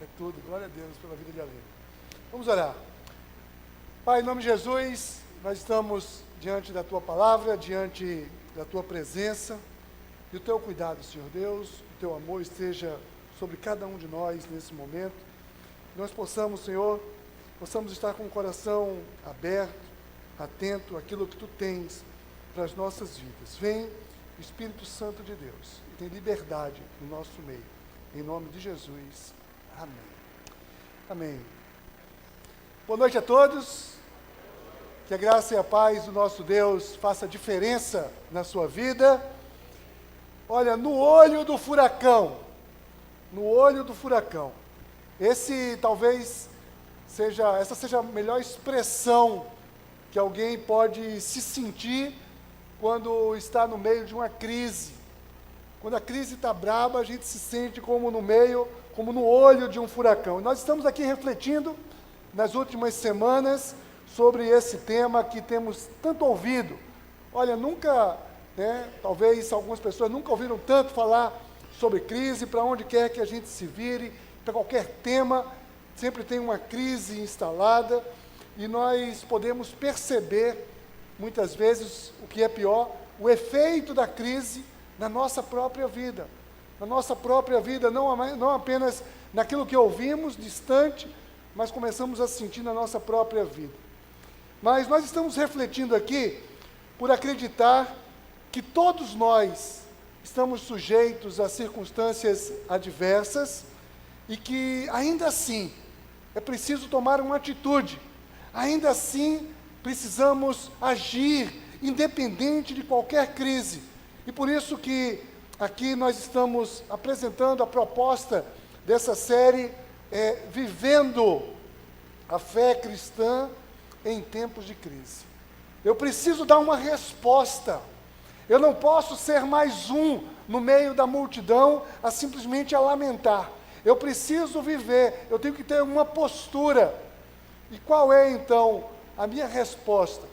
É tudo, glória a Deus pela vida de Ale. Vamos orar. Pai, em nome de Jesus, nós estamos diante da Tua palavra, diante da Tua presença, e o Teu cuidado, Senhor Deus, o Teu amor esteja sobre cada um de nós nesse momento. Nós possamos, Senhor, estar com o coração aberto, atento àquilo que Tu tens para as nossas vidas. Vem, Espírito Santo de Deus, e tem liberdade no nosso meio. Em nome de Jesus. Amém. Amém. Boa noite a todos. Que a graça e a paz do nosso Deus faça diferença na sua vida. Olha, no olho do furacão. No olho do furacão. Essa seja a melhor expressão que alguém pode se sentir quando está no meio de uma crise. Quando a crise está braba, a gente se sente como no olho de um furacão. E nós estamos aqui refletindo nas últimas semanas sobre esse tema que temos tanto ouvido. Olha, talvez algumas pessoas nunca ouviram tanto falar sobre crise. Para onde quer que a gente se vire, para qualquer tema, sempre tem uma crise instalada, e nós podemos perceber, muitas vezes, o que é pior, o efeito da crise na nossa própria vida. Na nossa própria vida, não apenas naquilo que ouvimos distante, mas começamos a sentir na nossa própria vida. Mas nós estamos refletindo aqui por acreditar que todos nós estamos sujeitos a circunstâncias adversas e que, ainda assim, é preciso tomar uma atitude. Ainda assim, precisamos agir, independente de qualquer crise. E por isso que aqui nós estamos apresentando a proposta dessa série, Vivendo a Fé Cristã em Tempos de Crise. Eu preciso dar uma resposta. Eu não posso ser mais um no meio da multidão a simplesmente lamentar. Eu preciso viver, eu tenho que ter uma postura. E qual é então a minha resposta?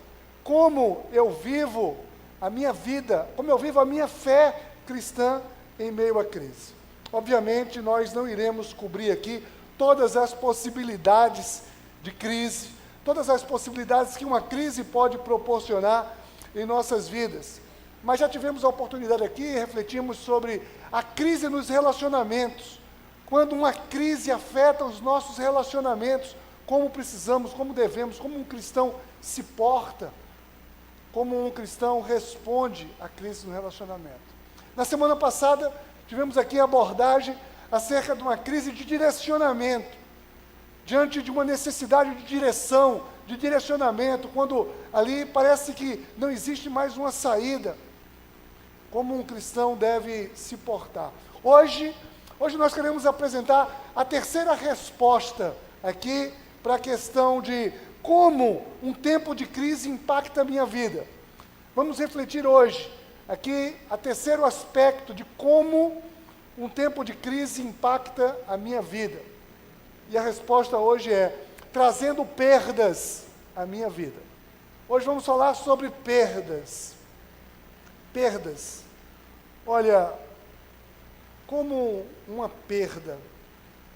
Como eu vivo a minha vida, como eu vivo a minha fé cristã em meio à crise? Obviamente, nós não iremos cobrir aqui todas as possibilidades de crise, todas as possibilidades que uma crise pode proporcionar em nossas vidas. Mas já tivemos a oportunidade aqui e refletimos sobre a crise nos relacionamentos. Quando uma crise afeta os nossos relacionamentos, como precisamos, como devemos, como um cristão se porta, como um cristão responde à crise no relacionamento. Na semana passada, tivemos aqui a abordagem acerca de uma crise de direcionamento, diante de uma necessidade de direção, de direcionamento, quando ali parece que não existe mais uma saída, como um cristão deve se portar. Hoje nós queremos apresentar a terceira resposta aqui para a questão de como um tempo de crise impacta a minha vida. Vamos refletir hoje aqui o terceiro aspecto de como um tempo de crise impacta a minha vida. E a resposta hoje é trazendo perdas à minha vida. Hoje vamos falar sobre perdas. Perdas. Olha, como uma perda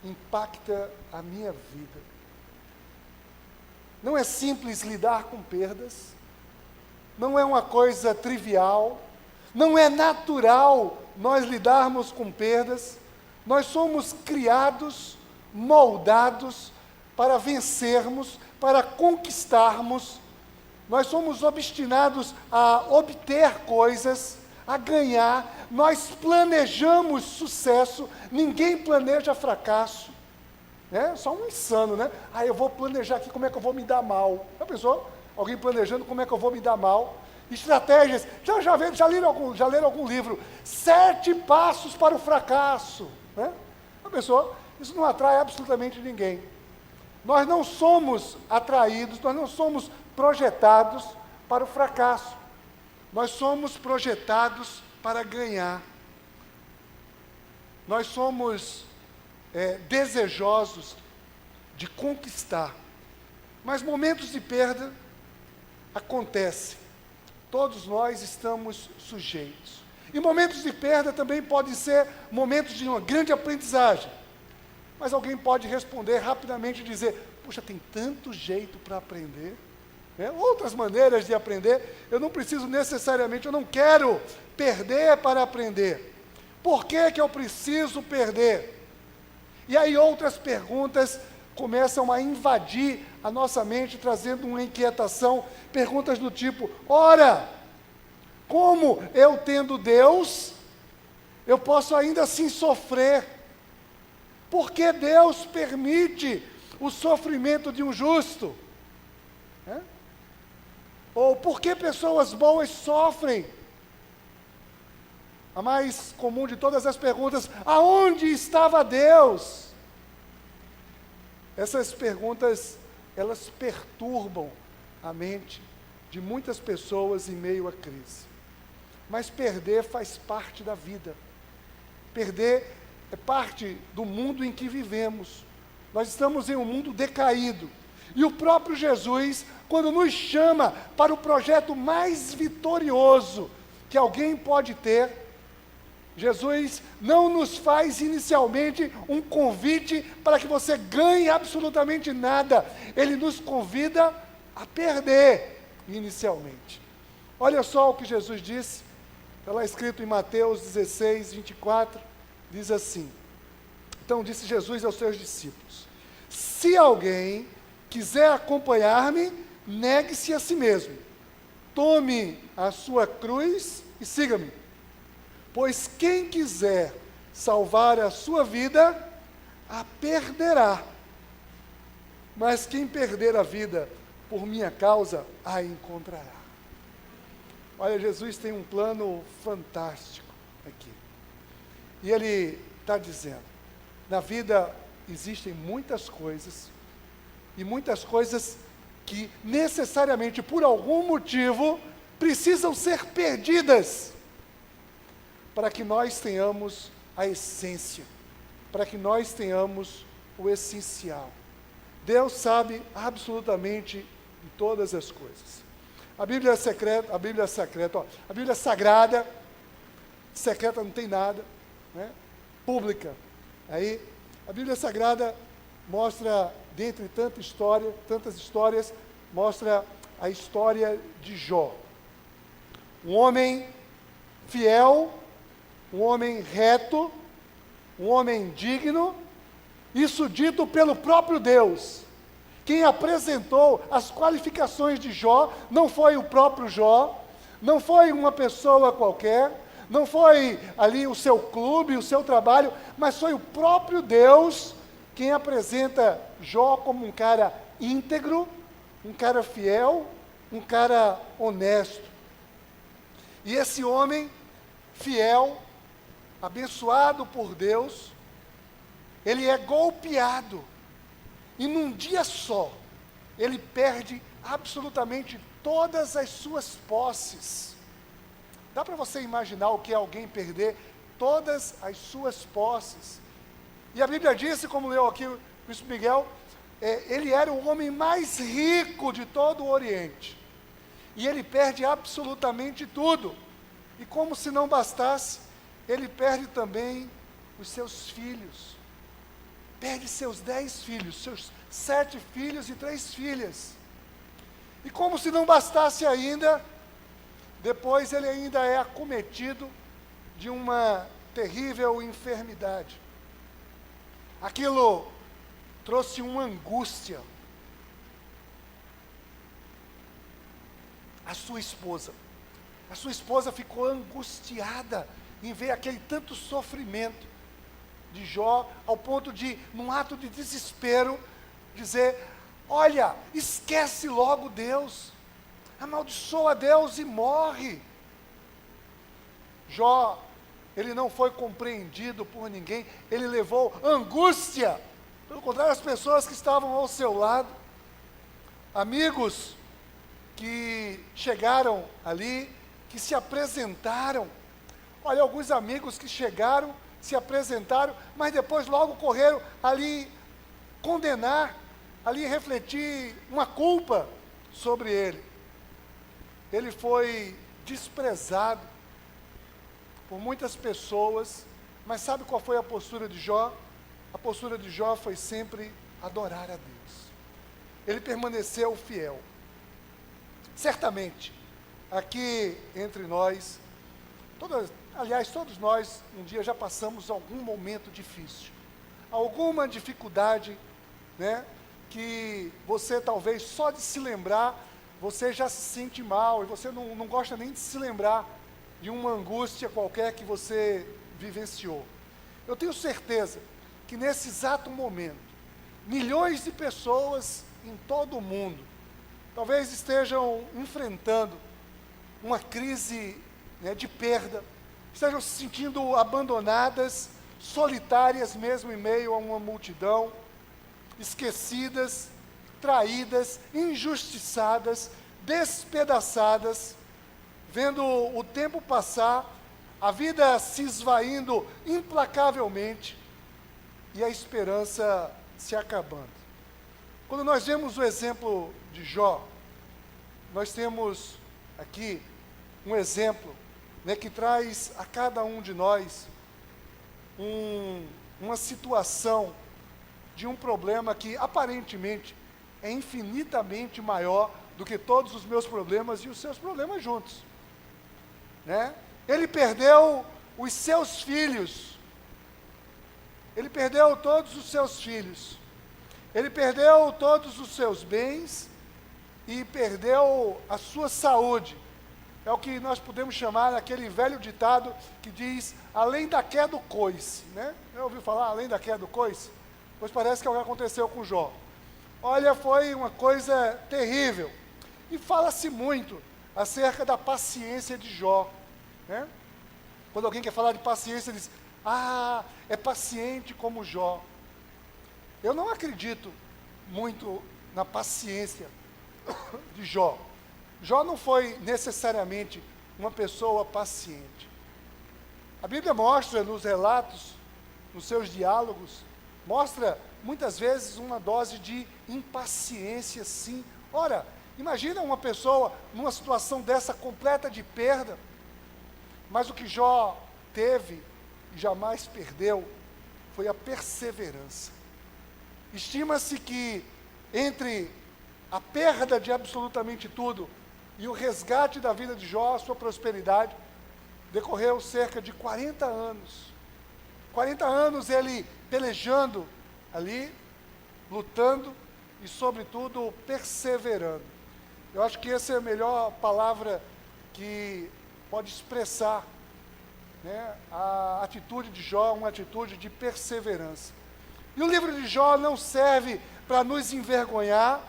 impacta a minha vida. Não é simples lidar com perdas, não é uma coisa trivial, não é natural nós lidarmos com perdas. Nós somos criados, moldados para vencermos, para conquistarmos. Nós somos obstinados a obter coisas, a ganhar. Nós planejamos sucesso, ninguém planeja fracasso. Só um insano, né? Eu vou planejar aqui como é que eu vou me dar mal. Já pensou? Alguém planejando como é que eu vou me dar mal? Estratégias. Já leram algum livro? 7 passos para o fracasso. Já pensou? Isso não atrai absolutamente ninguém. Nós não somos atraídos, nós não somos projetados para o fracasso. Nós somos projetados para ganhar. Nós somos desejosos de conquistar. Mas momentos de perda acontecem. Todos nós estamos sujeitos. E momentos de perda também podem ser momentos de uma grande aprendizagem. Mas alguém pode responder rapidamente e dizer, puxa, tem tanto jeito para aprender, né? Outras maneiras de aprender, eu não preciso necessariamente, eu não quero perder para aprender. Por que que eu preciso perder? E aí outras perguntas começam a invadir a nossa mente, trazendo uma inquietação, perguntas do tipo, ora, como eu tendo Deus, eu posso ainda assim sofrer? Por que Deus permite o sofrimento de um justo? Ou por que pessoas boas sofrem? A mais comum de todas as perguntas, aonde estava Deus? Essas perguntas, elas perturbam a mente de muitas pessoas em meio à crise. Mas perder faz parte da vida. Perder é parte do mundo em que vivemos. Nós estamos em um mundo decaído. E o próprio Jesus, quando nos chama para o projeto mais vitorioso que alguém pode ter, Jesus não nos faz inicialmente um convite para que você ganhe absolutamente nada. Ele nos convida a perder inicialmente. Olha só o que Jesus disse, está lá escrito em Mateus 16, 24, diz assim, então disse Jesus aos seus discípulos, se alguém quiser acompanhar-me, negue-se a si mesmo, tome a sua cruz e siga-me. Pois quem quiser salvar a sua vida, a perderá. Mas quem perder a vida por minha causa, a encontrará. Olha, Jesus tem um plano fantástico aqui. E Ele está dizendo, na vida existem muitas coisas, e muitas coisas que necessariamente, por algum motivo, precisam ser perdidas, para que nós tenhamos a essência, para que nós tenhamos o essencial. Deus sabe absolutamente de todas as coisas. A Bíblia Sagrada, secreta não tem nada, né? Pública. Aí, a Bíblia Sagrada mostra, dentre tantas histórias, mostra a história de Jó. Um homem fiel, um homem reto, um homem digno, isso dito pelo próprio Deus. Quem apresentou as qualificações de Jó não foi o próprio Jó, não foi uma pessoa qualquer, não foi ali o seu clube, o seu trabalho, mas foi o próprio Deus quem apresenta Jó como um cara íntegro, um cara fiel, um cara honesto. E esse homem fiel, abençoado por Deus, ele é golpeado, e num dia só, ele perde absolutamente todas as suas posses. Dá para você imaginar o que é alguém perder todas as suas posses? E a Bíblia disse, como leu aqui o Bispo Miguel, ele era o homem mais rico de todo o Oriente, e ele perde absolutamente tudo, e como se não bastasse, ele perde também os seus filhos, perde seus 10 filhos, seus 7 filhos e 3 filhas, e como se não bastasse ainda, depois ele ainda é acometido de uma terrível enfermidade. Aquilo trouxe uma angústia. A sua esposa ficou angustiada em ver aquele tanto sofrimento de Jó, ao ponto de, num ato de desespero, dizer, olha, esquece logo Deus, amaldiçoa Deus e morre. Jó, ele não foi compreendido por ninguém, ele levou angústia, pelo contrário, as pessoas que estavam ao seu lado, amigos que chegaram ali, que se apresentaram. Olha, alguns amigos que chegaram, se apresentaram, mas depois logo correram ali condenar, ali refletir uma culpa sobre ele. Ele foi desprezado por muitas pessoas, mas sabe qual foi a postura de Jó? a postura de Jó foi sempre adorar a Deus. Ele permaneceu fiel. Certamente, aqui entre nós, todos nós, um dia já passamos algum momento difícil, alguma dificuldade, né, que você talvez só de se lembrar, você já se sente mal, e você não gosta nem de se lembrar de uma angústia qualquer que você vivenciou. Eu tenho certeza que nesse exato momento, milhões de pessoas em todo o mundo, talvez estejam enfrentando uma crise, né, de perda, estejam se sentindo abandonadas, solitárias mesmo em meio a uma multidão, esquecidas, traídas, injustiçadas, despedaçadas, vendo o tempo passar, a vida se esvaindo implacavelmente e a esperança se acabando. Quando nós vemos o exemplo de Jó, nós temos aqui um exemplo, né, que traz a cada um de nós uma situação de um problema que aparentemente é infinitamente maior do que todos os meus problemas e os seus problemas juntos, né? Ele perdeu os seus filhos, ele perdeu todos os seus filhos, ele perdeu todos os seus bens e perdeu a sua saúde. É o que nós podemos chamar aquele velho ditado que diz, além da queda do coice, né? Já ouviu falar além da queda do coice? Pois parece que é o que aconteceu com Jó. Olha, foi uma coisa terrível. E fala-se muito acerca da paciência de Jó, né? Quando alguém quer falar de paciência, diz, é paciente como Jó. Eu não acredito muito na paciência de Jó. Jó não foi necessariamente uma pessoa paciente. A Bíblia mostra nos relatos, nos seus diálogos, mostra muitas vezes uma dose de impaciência, sim. Ora, imagina uma pessoa numa situação dessa completa de perda, mas o que Jó teve e jamais perdeu foi a perseverança. Estima-se que entre a perda de absolutamente tudo e o resgate da vida de Jó, a sua prosperidade, decorreu cerca de 40 anos. 40 anos ele pelejando ali, lutando e, sobretudo, perseverando. Eu acho que essa é a melhor palavra que pode expressar, né, a atitude de Jó, uma atitude de perseverança. E o livro de Jó não serve para nos envergonhar,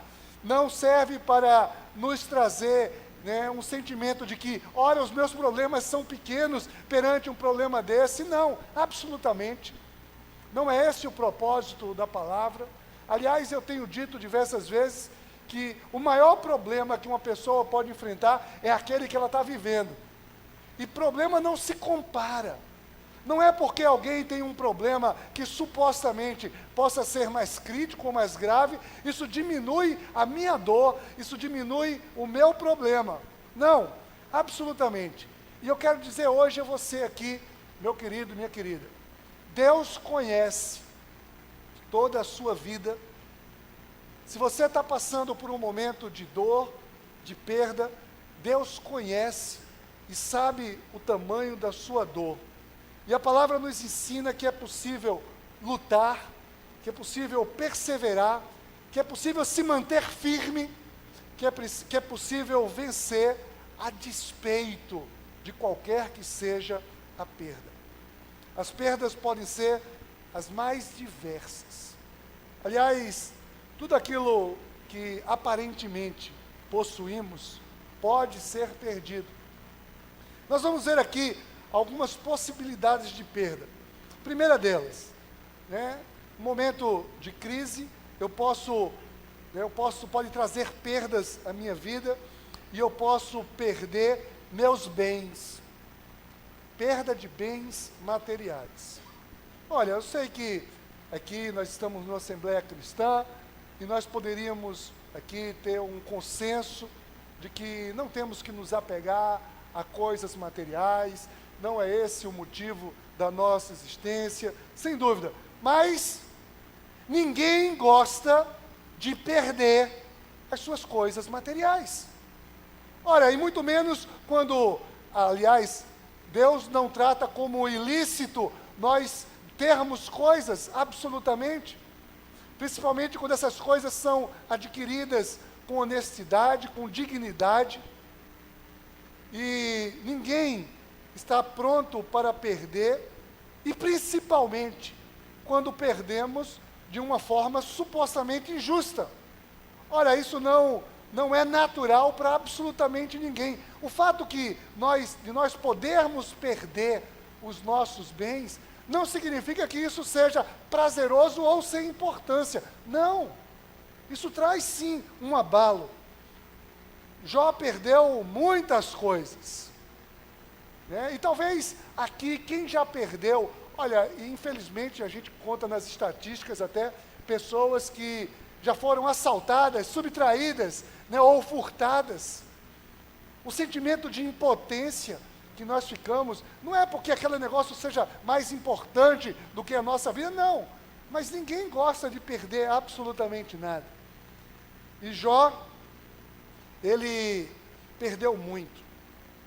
não serve para nos trazer, né, um sentimento de que, olha, os meus problemas são pequenos perante um problema desse. Não, absolutamente. Não é esse o propósito da palavra. Aliás, eu tenho dito diversas vezes que o maior problema que uma pessoa pode enfrentar é aquele que ela está vivendo. E problema não se compara. Não é porque alguém tem um problema que supostamente possa ser mais crítico ou mais grave, isso diminui a minha dor, isso diminui o meu problema. Não, absolutamente. E eu quero dizer hoje a você aqui, meu querido, minha querida, Deus conhece toda a sua vida. Se você está passando por um momento de dor, de perda, Deus conhece e sabe o tamanho da sua dor. E a palavra nos ensina que é possível lutar, que é possível perseverar, que é possível se manter firme, que é possível vencer a despeito de qualquer que seja a perda. As perdas podem ser as mais diversas. Aliás, tudo aquilo que aparentemente possuímos pode ser perdido. Nós vamos ver aqui algumas possibilidades de perda. Primeira delas, né, um momento de crise, pode trazer perdas à minha vida e eu posso perder meus bens. Perda de bens materiais. Olha, eu sei que aqui nós estamos numa Assembleia Cristã e nós poderíamos aqui ter um consenso de que não temos que nos apegar a coisas materiais, não é esse o motivo da nossa existência, sem dúvida. Mas Ninguém gosta de perder as suas coisas materiais. Ora, e muito menos quando, aliás, Deus não trata como ilícito nós termos coisas, absolutamente. Principalmente quando essas coisas são adquiridas com honestidade, com dignidade. E ninguém está pronto para perder, e principalmente quando perdemos de uma forma supostamente injusta. Ora, isso não é natural para absolutamente ninguém. O fato de nós podermos perder os nossos bens, não significa que isso seja prazeroso ou sem importância. Não. Isso traz sim um abalo. Jó perdeu muitas coisas, né? E talvez aqui, quem já perdeu, olha, infelizmente a gente conta nas estatísticas até pessoas que já foram assaltadas, subtraídas, né, ou furtadas. O sentimento de impotência que nós ficamos, não é porque aquele negócio seja mais importante do que a nossa vida, não. Mas ninguém gosta de perder absolutamente nada. E Jó, ele perdeu muito.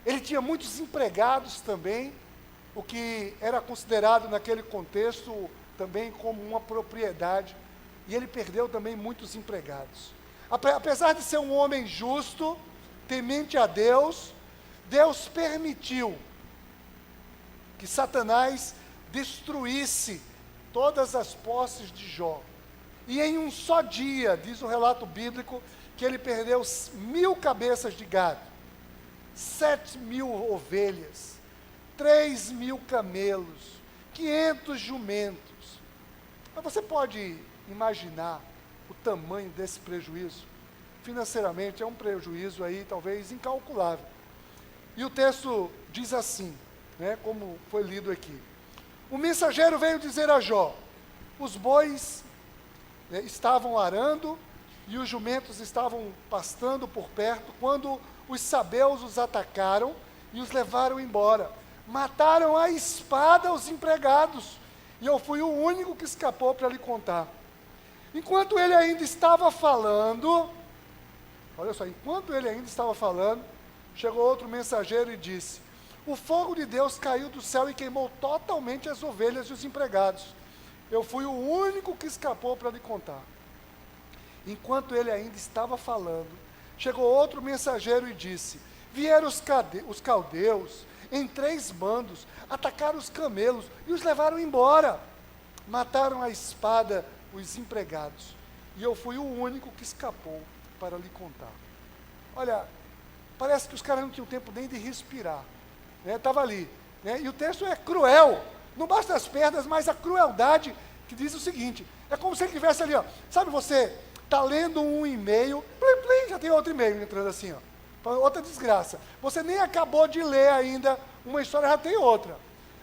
Ele tinha muitos empregados também, o que era considerado naquele contexto também como uma propriedade. E ele perdeu também muitos empregados. Apesar de ser um homem justo, temente a Deus, Deus permitiu que Satanás destruísse todas as posses de Jó. E em um só dia, diz o relato bíblico, que ele perdeu 1.000 cabeças de gado, 7.000 ovelhas, 3.000 camelos, 500 jumentos. Mas você pode imaginar o tamanho desse prejuízo? Financeiramente é um prejuízo aí talvez incalculável. E o texto diz assim, né, como foi lido aqui. O mensageiro veio dizer a Jó: os bois estavam arando e os jumentos estavam pastando por perto, quando os sabeus os atacaram e os levaram embora. Mataram à espada os empregados, e eu fui o único que escapou para lhe contar. Enquanto ele ainda estava falando, olha só, enquanto ele ainda estava falando, chegou outro mensageiro e disse: o fogo de Deus caiu do céu e queimou totalmente as ovelhas e os empregados. Eu fui o único que escapou para lhe contar. Enquanto ele ainda estava falando, chegou outro mensageiro e disse: vieram os caldeus em 3 bandos, atacaram os camelos e os levaram embora. Mataram à espada os empregados. E eu fui o único que escapou para lhe contar. Olha, parece que os caras não tinham tempo nem de respirar. Estava ali. Né? E o texto é cruel. Não basta as perdas, mas a crueldade que diz o seguinte: é como se ele estivesse ali, ó. Sabe, você está lendo um e-mail, plim, plim, já tem outro e-mail entrando assim, ó. Outra desgraça. Você nem acabou de ler ainda uma história, já tem outra.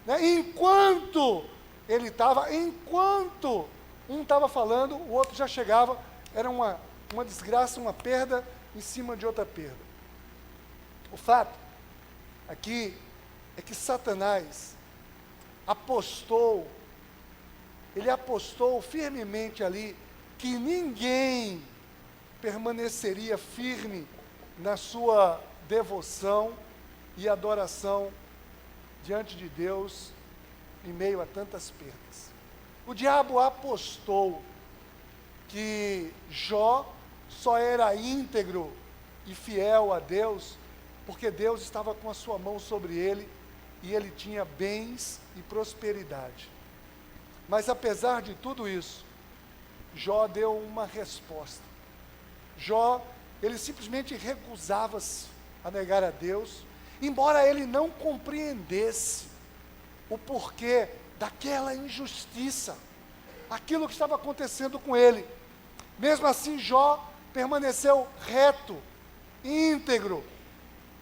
Né? Enquanto ele estava, enquanto um estava falando, o outro já chegava, era uma desgraça, uma perda em cima de outra perda. O fato aqui é que Satanás ele apostou firmemente ali que ninguém permaneceria firme na sua devoção e adoração diante de Deus em meio a tantas perdas. O diabo apostou que Jó só era íntegro e fiel a Deus porque Deus estava com a sua mão sobre ele e ele tinha bens e prosperidade. Mas apesar de tudo isso, Jó deu uma resposta. Jó, ele simplesmente recusava-se a negar a Deus, embora ele não compreendesse o porquê daquela injustiça, aquilo que estava acontecendo com ele. Mesmo assim, Jó permaneceu reto, íntegro.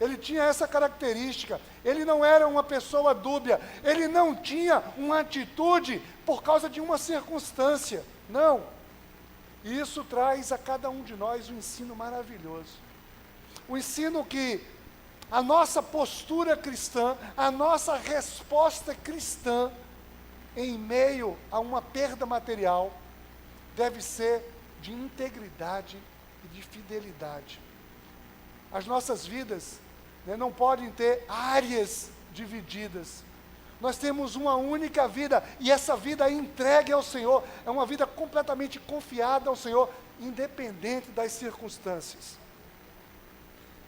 Ele tinha essa característica. Ele não era uma pessoa dúbia. Ele não tinha uma atitude por causa de uma circunstância. Não. E isso traz a cada um de nós um ensino maravilhoso. Um ensino que a nossa postura cristã, a nossa resposta cristã, em meio a uma perda material, deve ser de integridade e de fidelidade. As nossas vidas, né, não podem ter áreas divididas. Nós temos uma única vida, e essa vida é entregue ao Senhor, é uma vida completamente confiada ao Senhor, independente das circunstâncias.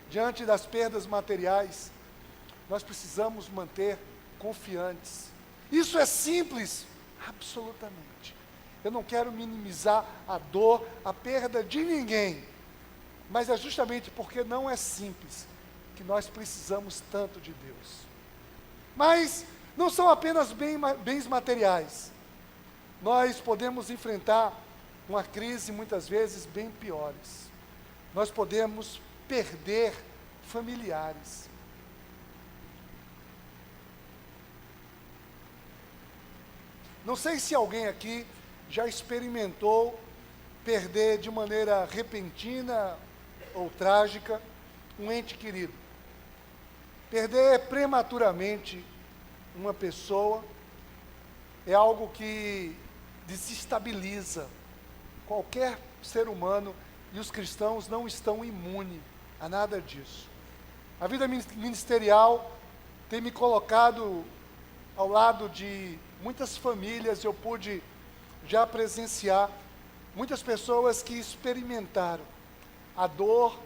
Diante das perdas materiais, nós precisamos manter confiantes. Isso é simples? Absolutamente. Eu não quero minimizar a dor, a perda de ninguém, mas é justamente porque não é simples que nós precisamos tanto de Deus. Mas não são apenas bens materiais. Nós podemos enfrentar uma crise muitas vezes bem piores. Nós podemos perder familiares. Não sei se alguém aqui já experimentou perder de maneira repentina ou trágica um ente querido. Perder prematuramente uma pessoa é algo que desestabiliza qualquer ser humano, e os cristãos não estão imunes a nada disso. A vida ministerial tem me colocado ao lado de muitas famílias. Eu pude já presenciar muitas pessoas que experimentaram a dor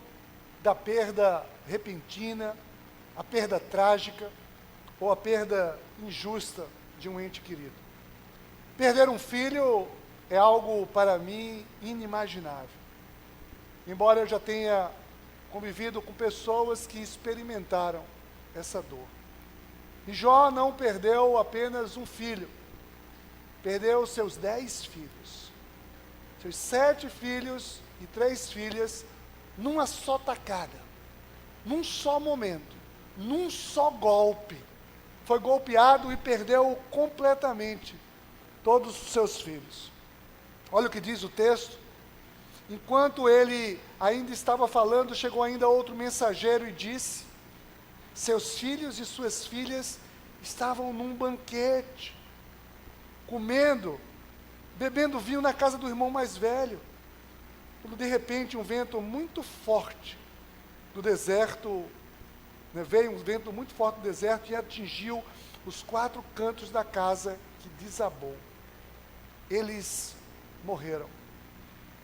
da perda repentina, a perda trágica ou a perda injusta de um ente querido. Perder um filho é algo para mim inimaginável. Embora eu já tenha convivido com pessoas que experimentaram essa dor. E Jó não perdeu apenas um filho, perdeu seus 10 filhos, seus 7 filhos e 3 filhas, numa só tacada, num só momento, num só golpe. Foi golpeado e perdeu completamente todos os seus filhos. Olha o que diz o texto. Enquanto ele ainda estava falando, chegou ainda outro mensageiro e disse: seus filhos e suas filhas estavam num banquete, comendo, bebendo vinho na casa do irmão mais velho, quando de repente um vento muito forte do deserto, veio um vento muito forte do deserto e atingiu os 4 cantos da casa, que desabou. Eles morreram.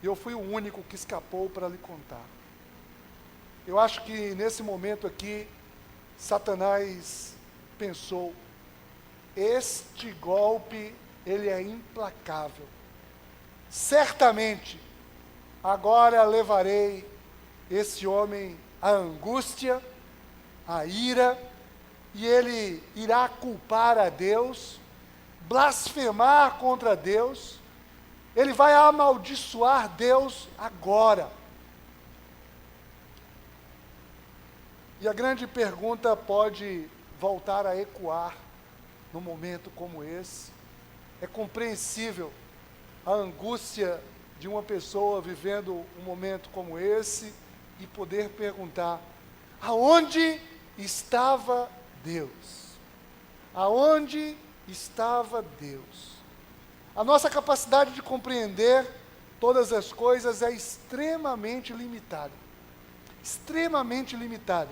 E eu fui o único que escapou para lhe contar. Eu acho que nesse momento aqui, Satanás pensou: este golpe, ele é implacável. Certamente, agora levarei esse homem à angústia, à ira, e ele irá culpar a Deus, blasfemar contra Deus, ele vai amaldiçoar Deus agora. E a grande pergunta pode voltar a ecoar num momento como esse. É compreensível a angústia de uma pessoa vivendo um momento como esse e poder perguntar: aonde estava Deus? Aonde estava Deus? A nossa capacidade de compreender todas as coisas é extremamente limitada. Extremamente limitada.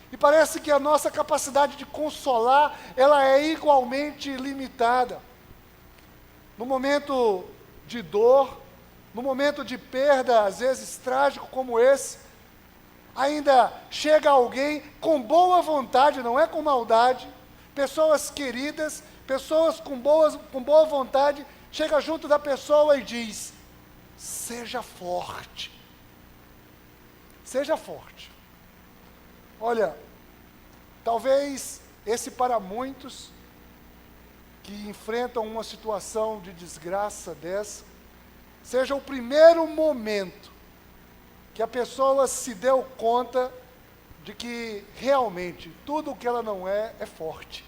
E parece que a nossa capacidade de consolar, ela é igualmente limitada. No momento de dor, no momento de perda, às vezes trágico como esse, ainda chega alguém com boa vontade, não é com maldade, pessoas queridas, pessoas com boa vontade, chega junto da pessoa e diz: seja forte. Seja forte. Olha, talvez esse para muitos que enfrentam uma situação de desgraça dessa, seja o primeiro momento que a pessoa se deu conta de que realmente tudo o que ela não é, é forte.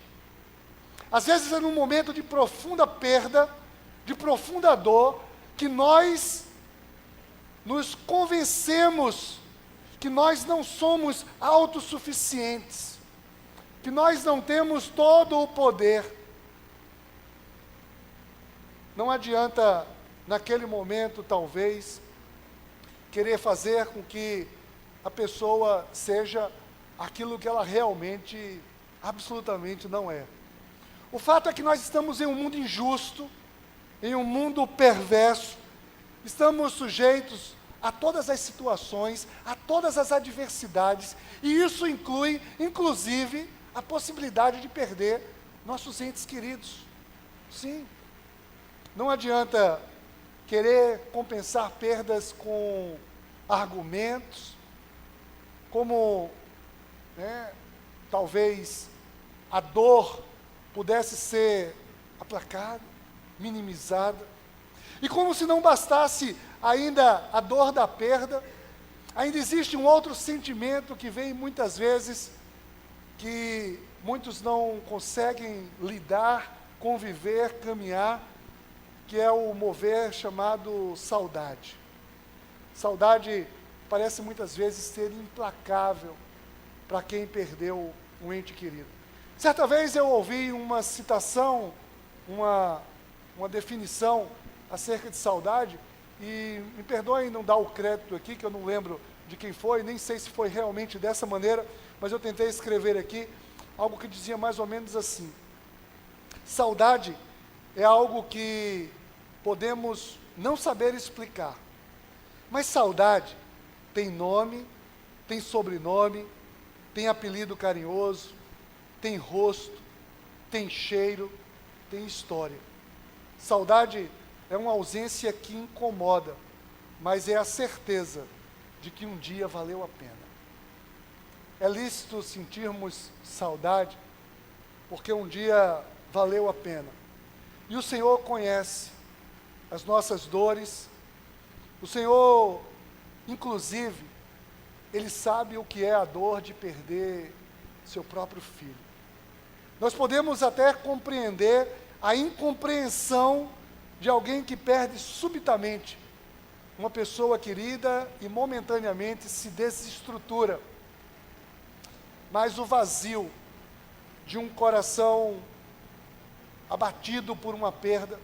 Às vezes é num momento de profunda perda, de profunda dor, que nós nos convencemos que nós não somos autossuficientes, que nós não temos todo o poder. Não adianta naquele momento, talvez, querer fazer com que a pessoa seja aquilo que ela realmente, absolutamente não é. O fato é que nós estamos em um mundo injusto, em um mundo perverso, estamos sujeitos a todas as situações, a todas as adversidades, e isso inclui, inclusive, a possibilidade de perder nossos entes queridos. Sim, não adianta querer compensar perdas com argumentos, como, talvez a dor pudesse ser aplacada, minimizada. E como se não bastasse ainda a dor da perda, ainda existe um outro sentimento que vem muitas vezes, que muitos não conseguem lidar, conviver, caminhar, que é o mover chamado saudade. Saudade parece muitas vezes ser implacável para quem perdeu um ente querido. Certa vez eu ouvi uma citação, uma definição acerca de saudade, e me perdoem não dar o crédito aqui, que eu não lembro de quem foi, nem sei se foi realmente dessa maneira, mas eu tentei escrever aqui algo que dizia mais ou menos assim: saudade é algo que podemos não saber explicar, mas saudade tem nome, tem sobrenome, tem apelido carinhoso, tem rosto, tem cheiro, tem história. Saudade é uma ausência que incomoda, mas é a certeza de que um dia valeu a pena. É lícito sentirmos saudade, porque um dia valeu a pena. E o Senhor conhece as nossas dores. O Senhor, inclusive, Ele sabe o que é a dor de perder seu próprio filho. Nós podemos até compreender a incompreensão de alguém que perde subitamente uma pessoa querida e momentaneamente se desestrutura. Mas o vazio de um coração abatido por uma perda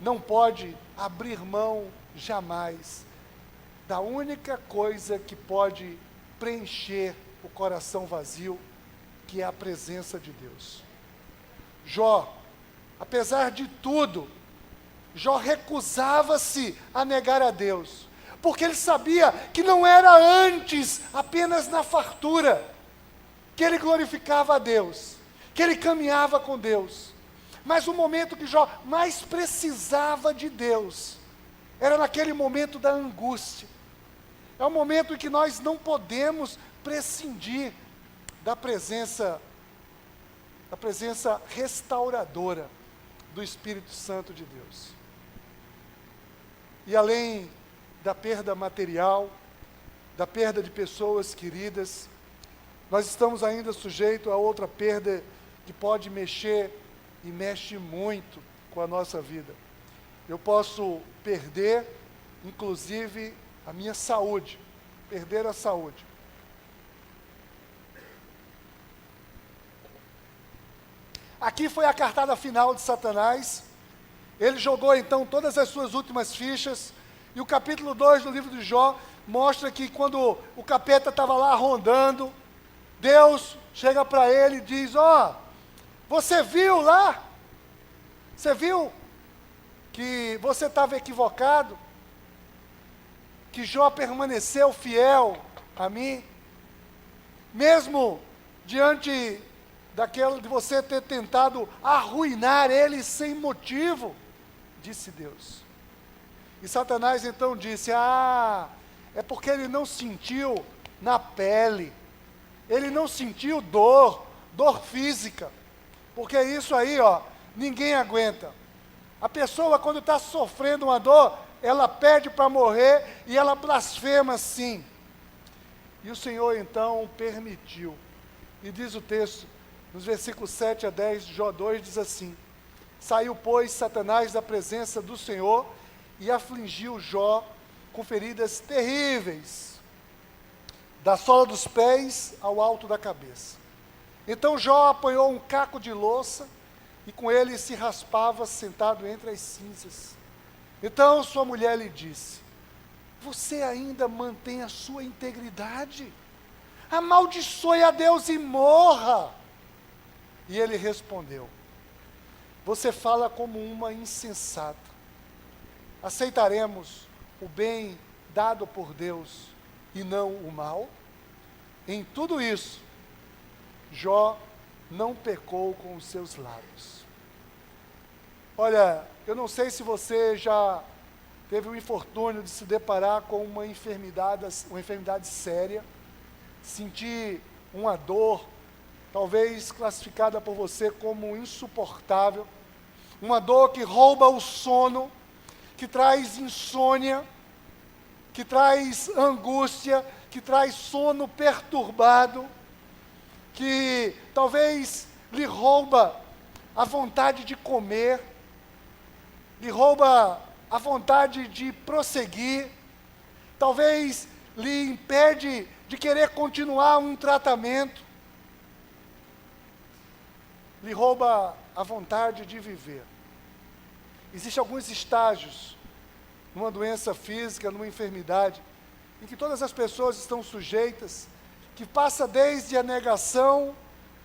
não pode abrir mão jamais da única coisa que pode preencher o coração vazio, que é a presença de Deus. Jó, apesar de tudo, Jó recusava-se a negar a Deus, porque ele sabia que não era antes apenas na fartura que ele glorificava a Deus, que ele caminhava com Deus, mas o momento que Jó mais precisava de Deus era naquele momento da angústia. É um momento em que nós não podemos prescindir da presença restauradora do Espírito Santo de Deus. E além da perda material, da perda de pessoas queridas, nós estamos ainda sujeitos a outra perda que pode mexer e mexe muito com a nossa vida. Eu posso perder, inclusive, a minha saúde, perder a saúde. Aqui foi a cartada final de Satanás. Ele jogou então todas as suas últimas fichas, e o capítulo 2 do livro de Jó mostra que quando o capeta estava lá rondando, Deus chega para ele e diz: você viu lá? Você viu que você estava equivocado? Que Jó permaneceu fiel a mim? Mesmo diante daquela de você ter tentado arruinar ele sem motivo, disse Deus. E Satanás então disse: é porque ele não sentiu na pele, ele não sentiu dor física, porque isso aí, ninguém aguenta. A pessoa, quando está sofrendo uma dor, ela pede para morrer e ela blasfema sim. E o Senhor então permitiu. E diz o texto, nos versículos 7 a 10 de Jó 2, diz assim: saiu, pois, Satanás da presença do Senhor e afligiu Jó com feridas terríveis, da sola dos pés ao alto da cabeça. Então Jó apanhou um caco de louça e com ele se raspava sentado entre as cinzas. Então sua mulher lhe disse: você ainda mantém a sua integridade? Amaldiçoe a Deus e morra. E ele respondeu: você fala como uma insensata. Aceitaremos o bem dado por Deus e não o mal? Em tudo isso, Jó não pecou com os seus lábios. Olha, eu não sei se você já teve o infortúnio de se deparar com uma enfermidade séria, sentir uma dor, talvez classificada por você como insuportável, uma dor que rouba o sono, que traz insônia, que traz angústia, que traz sono perturbado, que talvez lhe rouba a vontade de comer, lhe rouba a vontade de prosseguir, talvez lhe impede de querer continuar um tratamento, lhe rouba a vontade de viver. Existem alguns estágios numa doença física, numa enfermidade, em que todas as pessoas estão sujeitas, que passa desde a negação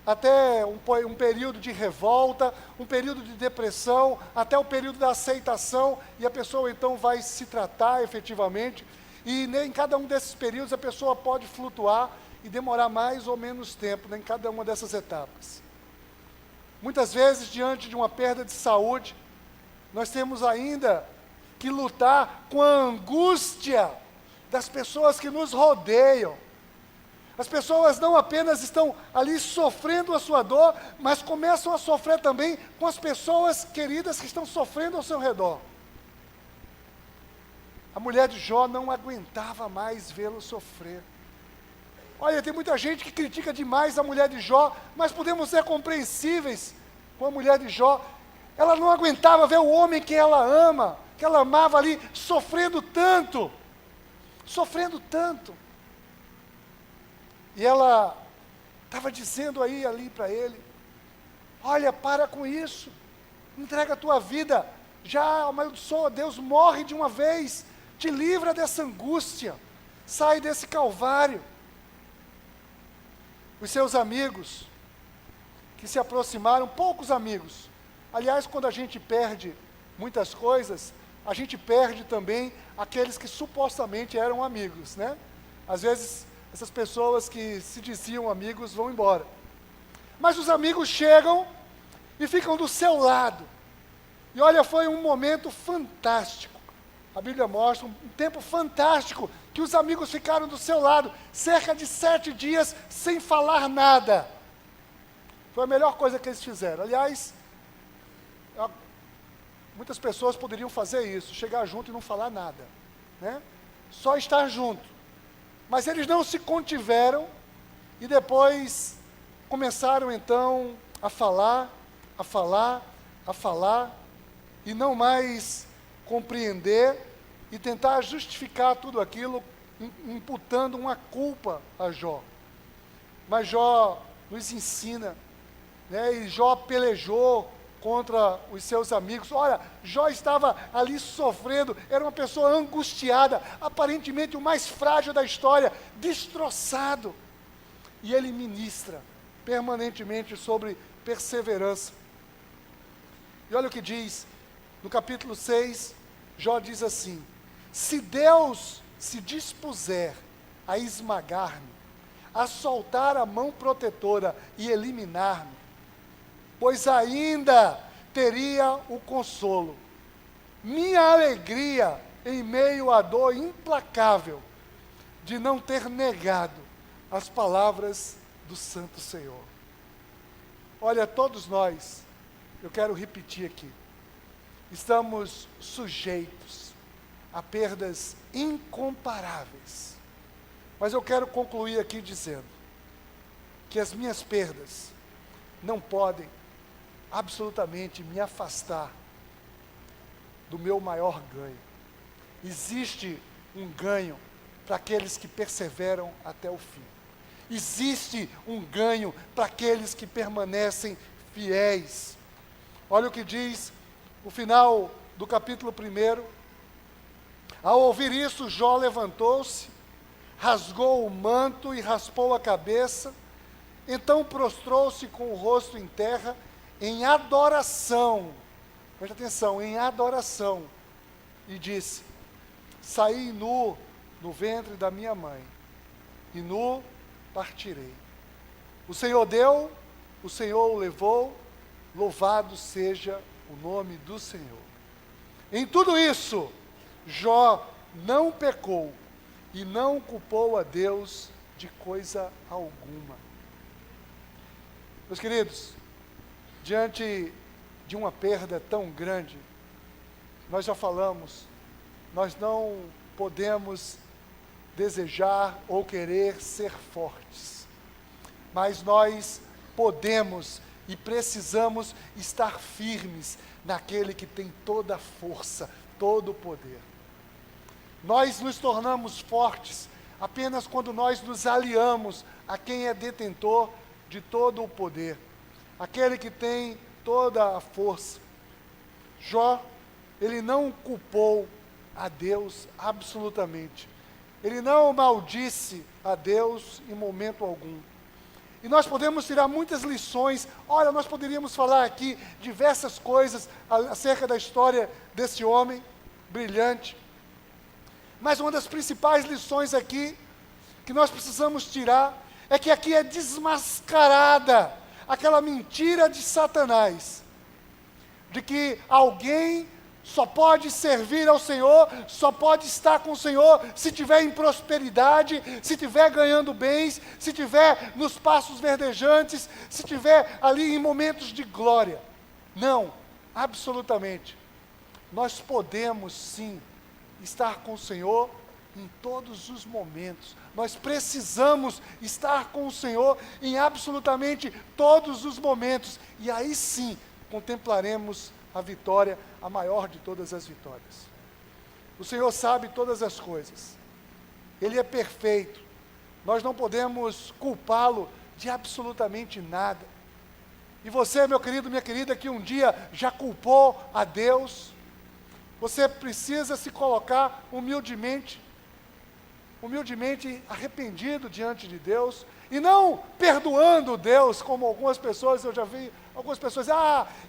até um período de revolta, um período de depressão, até o período da aceitação, e a pessoa então vai se tratar efetivamente, e em cada um desses períodos a pessoa pode flutuar e demorar mais ou menos tempo, em cada uma dessas etapas. Muitas vezes, diante de uma perda de saúde, nós temos ainda que lutar com a angústia das pessoas que nos rodeiam. As pessoas não apenas estão ali sofrendo a sua dor, mas começam a sofrer também com as pessoas queridas que estão sofrendo ao seu redor. A mulher de Jó não aguentava mais vê-lo sofrer. Olha, tem muita gente que critica demais a mulher de Jó, mas podemos ser compreensíveis com a mulher de Jó. Ela não aguentava ver o homem que ela ama, que ela amava ali, sofrendo tanto. Sofrendo tanto. E ela estava dizendo ali para ele: olha, para com isso, entrega a tua vida, já amaldiçoa Deus, morre de uma vez, te livra dessa angústia, sai desse calvário. Os seus amigos, que se aproximaram, poucos amigos, aliás, quando a gente perde muitas coisas, a gente perde também aqueles que supostamente eram amigos, né? Às vezes, essas pessoas que se diziam amigos vão embora. Mas os amigos chegam e ficam do seu lado. E olha, foi um momento fantástico. A Bíblia mostra um tempo fantástico que os amigos ficaram do seu lado, cerca de 7 dias sem falar nada. Foi a melhor coisa que eles fizeram. Aliás, muitas pessoas poderiam fazer isso, chegar junto e não falar nada, né? Só estar junto. Mas eles não se contiveram e depois começaram então a falar e não mais compreender e tentar justificar tudo aquilo, imputando uma culpa a Jó. Mas Jó nos ensina, né? E Jó pelejou contra os seus amigos. Olha, Jó estava ali sofrendo, era uma pessoa angustiada, aparentemente o mais frágil da história, destroçado. E ele ministra permanentemente sobre perseverança. E olha o que diz, no capítulo 6, Jó diz assim: se Deus se dispuser a esmagar-me, a soltar a mão protetora e eliminar-me, pois ainda teria o consolo, minha alegria em meio à dor implacável de não ter negado as palavras do Santo Senhor. Olha, todos nós, eu quero repetir aqui, estamos sujeitos a perdas incomparáveis, mas eu quero concluir aqui dizendo que as minhas perdas não podem absolutamente me afastar do meu maior ganho. Existe um ganho para aqueles que perseveram até o fim. Existe um ganho para aqueles que permanecem fiéis. Olha o que diz o final do capítulo 1, Ao ouvir isso, Jó levantou-se, rasgou o manto e raspou a cabeça, então prostrou-se com o rosto em terra, em adoração, preste atenção, em adoração, e disse: saí nu no ventre da minha mãe, e nu partirei. O Senhor deu, o Senhor o levou, louvado seja o nome do Senhor. Em tudo isso, Jó não pecou e não culpou a Deus de coisa alguma. Meus queridos, diante de uma perda tão grande, nós já falamos, nós não podemos desejar ou querer ser fortes, mas nós podemos e precisamos estar firmes naquele que tem toda a força, todo o poder. Nós nos tornamos fortes apenas quando nós nos aliamos a quem é detentor de todo o poder, aquele que tem toda a força. Jó, ele não culpou a Deus absolutamente. Ele não maldisse a Deus em momento algum. E nós podemos tirar muitas lições. Olha, nós poderíamos falar aqui diversas coisas acerca da história desse homem brilhante. Mas uma das principais lições aqui, que nós precisamos tirar, é que aqui é desmascarada aquela mentira de Satanás, de que alguém só pode servir ao Senhor, só pode estar com o Senhor se estiver em prosperidade, se estiver ganhando bens, se estiver nos pastos verdejantes, se estiver ali em momentos de glória. Não, absolutamente. Nós podemos sim estar com o Senhor em todos os momentos. Nós precisamos estar com o Senhor em absolutamente todos os momentos. E aí sim, contemplaremos a vitória, a maior de todas as vitórias. O Senhor sabe todas as coisas. Ele é perfeito. Nós não podemos culpá-lo de absolutamente nada. E você, meu querido, minha querida, que um dia já culpou a Deus, você precisa se colocar humildemente arrependido diante de Deus, e não perdoando Deus, como algumas pessoas, eu já vi algumas pessoas dizer: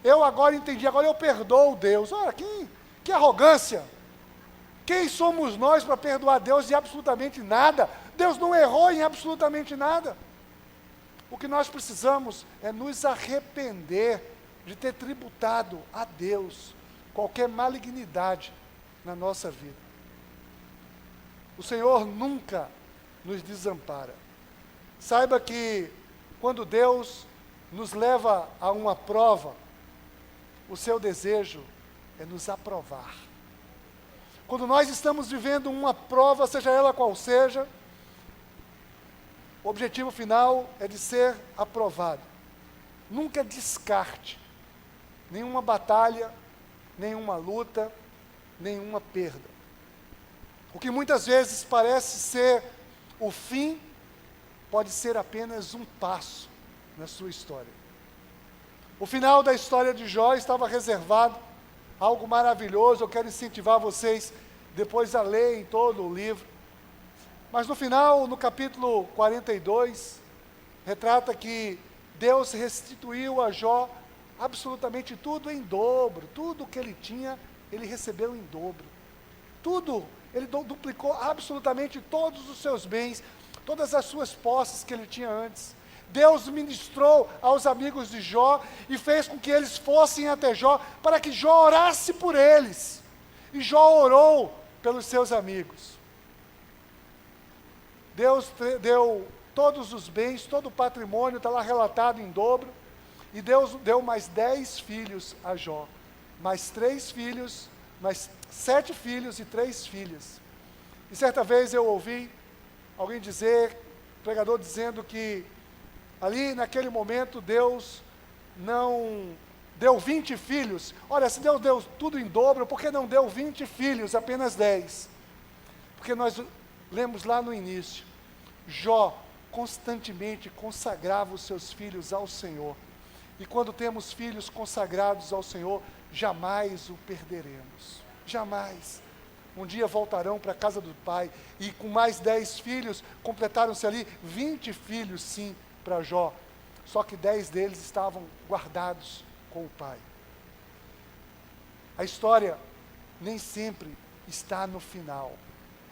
eu agora entendi, agora eu perdoo Deus. Olha, que arrogância! Quem somos nós para perdoar Deus de absolutamente nada? Deus não errou em absolutamente nada. O que nós precisamos é nos arrepender de ter tributado a Deus qualquer malignidade na nossa vida. O Senhor nunca nos desampara. Saiba que quando Deus nos leva a uma prova, o seu desejo é nos aprovar. Quando nós estamos vivendo uma prova, seja ela qual seja, o objetivo final é de ser aprovado. Nunca descarte nenhuma batalha, nenhuma luta, nenhuma perda. O que muitas vezes parece ser o fim, pode ser apenas um passo na sua história. O final da história de Jó estava reservado, algo maravilhoso. Eu quero incentivar vocês depois a lerem todo o livro. Mas no final, no capítulo 42, retrata que Deus restituiu a Jó absolutamente tudo em dobro. Tudo que ele tinha, ele recebeu em dobro. Tudo, ele duplicou absolutamente todos os seus bens, todas as suas posses que ele tinha antes. Deus ministrou aos amigos de Jó e fez com que eles fossem até Jó, para que Jó orasse por eles. E Jó orou pelos seus amigos. Deus deu todos os bens, todo o patrimônio, está lá relatado em dobro. E Deus deu mais 10 filhos a Jó. Mais 3 filhos, mais 7 filhos e 3 filhas. E certa vez eu ouvi alguém dizer, pregador dizendo que ali naquele momento Deus não deu 20 filhos. Olha, se Deus deu tudo em dobro, por que não deu 20 filhos, apenas 10? Porque nós lemos lá no início, Jó constantemente consagrava os seus filhos ao Senhor. E quando temos filhos consagrados ao Senhor, jamais o perderemos. Jamais. um dia voltarão para a casa do pai. E com mais 10 filhos, completaram-se ali 20 filhos, sim, para Jó. Só que 10 deles estavam guardados com o pai. A história nem sempre está no final.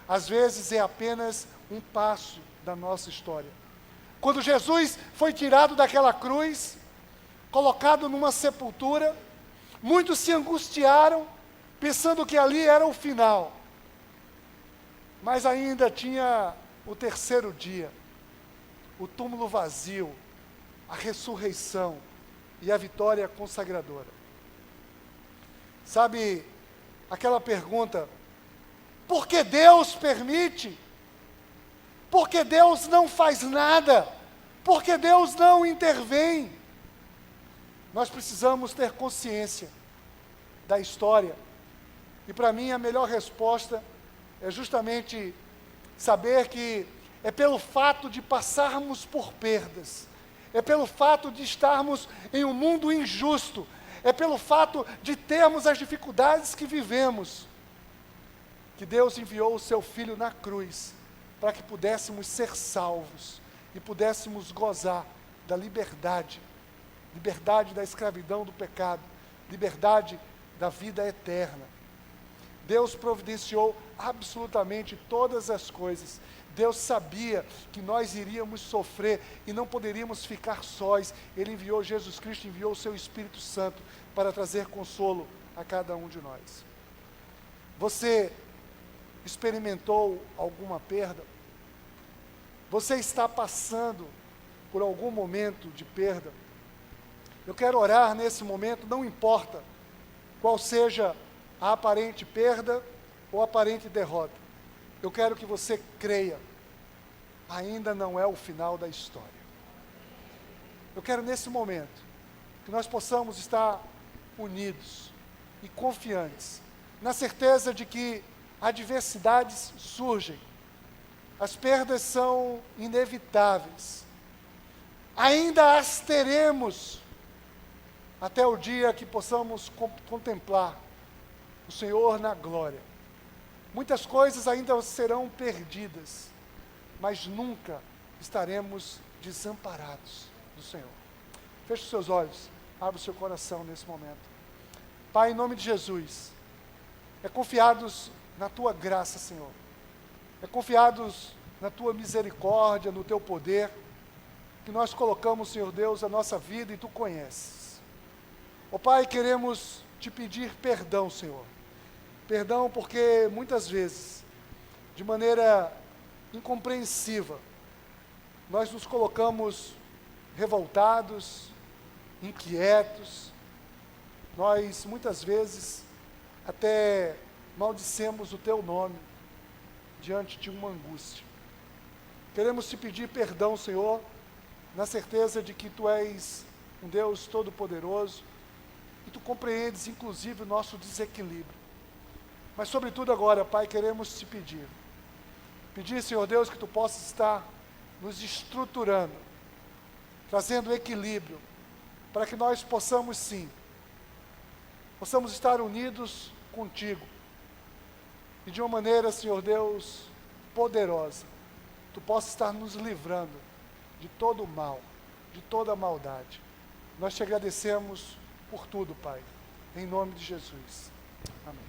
Às vezes é apenas um passo da nossa história. Quando Jesus foi tirado daquela cruz, colocado numa sepultura, muitos se angustiaram, pensando que ali era o final. Mas ainda tinha o terceiro dia, o túmulo vazio, a ressurreição e a vitória consagradora. Sabe, aquela pergunta, por que Deus permite? Por que Deus não faz nada? Por que Deus não intervém? Nós precisamos ter consciência da história. E para mim a melhor resposta é justamente saber que é pelo fato de passarmos por perdas, é pelo fato de estarmos em um mundo injusto, é pelo fato de termos as dificuldades que vivemos, que Deus enviou o seu Filho na cruz, para que pudéssemos ser salvos e pudéssemos gozar da liberdade, liberdade da escravidão do pecado, liberdade da vida eterna. Deus providenciou absolutamente todas as coisas. Deus sabia que nós iríamos sofrer e não poderíamos ficar sós. Ele enviou Jesus Cristo, enviou o seu Espírito Santo para trazer consolo a cada um de nós. Você experimentou alguma perda? Você está passando por algum momento de perda? Eu quero orar nesse momento, não importa qual seja a aparente perda ou a aparente derrota. Eu quero que você creia, ainda não é o final da história. Eu quero nesse momento, que nós possamos estar unidos e confiantes, na certeza de que adversidades surgem, as perdas são inevitáveis, ainda as teremos, até o dia que possamos contemplar o Senhor na glória. Muitas coisas ainda serão perdidas, mas nunca estaremos desamparados do Senhor. Feche os seus olhos, abra o seu coração nesse momento. Pai, em nome de Jesus, é confiados na Tua graça, Senhor. É confiados na Tua misericórdia, no Teu poder, que nós colocamos, Senhor Deus, a nossa vida e Tu conheces. Ó Pai, queremos Te pedir perdão, Senhor. Perdão porque muitas vezes, de maneira incompreensiva, nós nos colocamos revoltados, inquietos, nós muitas vezes até maldicemos o Teu nome diante de uma angústia. Queremos Te pedir perdão, Senhor, na certeza de que Tu és um Deus todo-poderoso e Tu compreendes inclusive o nosso desequilíbrio. Mas sobretudo agora, Pai, queremos Te pedir, Senhor Deus, que Tu possas estar nos estruturando, trazendo equilíbrio, para que nós possamos sim, possamos estar unidos contigo, e de uma maneira, Senhor Deus, poderosa, Tu possas estar nos livrando de todo o mal, de toda a maldade. Nós Te agradecemos por tudo, Pai, em nome de Jesus. Amém.